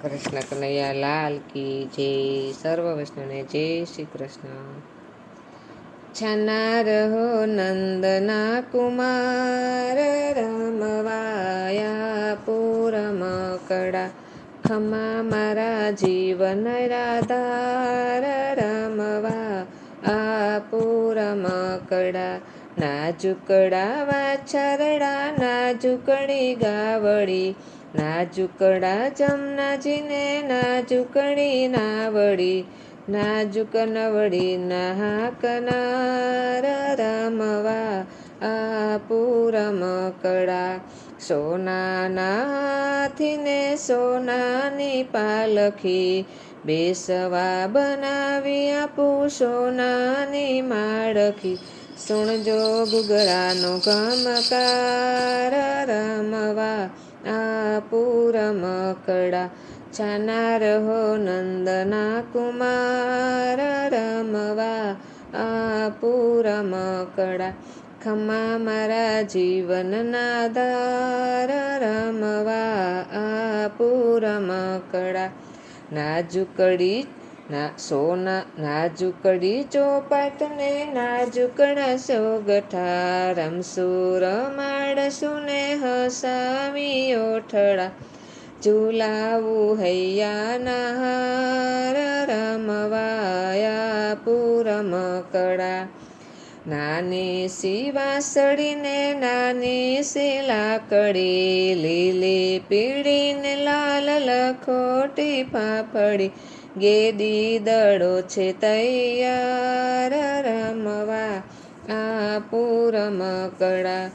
કૃષ્ણ કનૈયા લાલ કી જય. સર્વ વૈષ્ણવને જય શ્રી કૃષ્ણ. છના રહો નંદના કુમાર, રમવાયા પૂરમ કડા, ખમા મારા જીવન રાધાર, રમવા આ પૂરમ કડા. નાજુકડા વાછરડા નાજુકડી ગાવડી, નાજુકડા જમનાજીને નાજુકડી નાવડી, નાજુક નવડી નાહકનાર, રમવા આ પૂરમ કડા. સોનાના હાથીને સોનાની પાલખી, બેસવા બનાવી આપું સોનાની માળખી. સુણજો ગુગરાનો ગમકાર, રમવા આ પૂરમ કડા. છાના રહો નંદના કુમાર, રમવા આ પૂરમ કડા. ખમા મારા જીવનના ધાર, રમવા આ પૂરમ કડા. નાજુકડી નાજુકડી ચોપાટ ને નાજુકડા સોગઠા, રમસુર માણસું ને હસાવી ઓઠડા. ઝુલાવું હૈયાના હાર, રમવાયા પૂરમ કડા. નાની સી વાંસળીને નાની સી લાકડી, લીલી પીળી ને લાલ લખોટી ફાફડી. ગેડી દડો છે તૈયાર, રમવા આ પૂરમ કડા.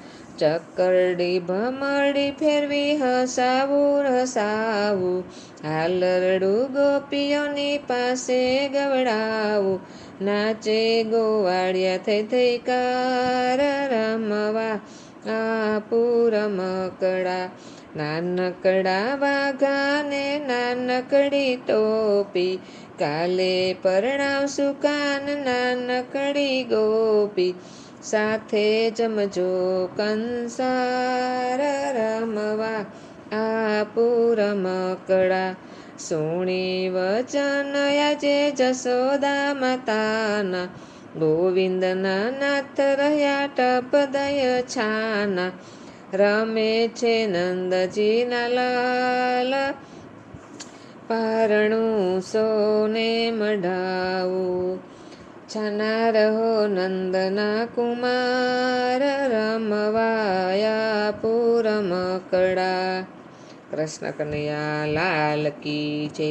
ચકરડી ભમરડી ફેરવી હસાવું હસાવું, હાલરડું ગોપીઓની પાસે ગવડાવું. નાચે ગોવાળિયા થઈ થઈ કાર, રમવા આ પૂરમ કડા. નાનકડા વાઘાને નાનકડી ટોપી, કાલે પરણાવશું કાન નાનકડી ગોપી. સાથે જમજો કંસાર, રમવા આ પૂરમ કડા. સુણી વચન આજે જશોદા માતાના, ગોવિંદના નાથ રહ્યા ટપદય છાના. રમે છે નંદજીના લાલ, પારણું સોને મઢાવું. છાના રહો નંદના કુમાર, રમવાયા પૂરમ કડા. કૃષ્ણ કનૈયા લાલ કી જય.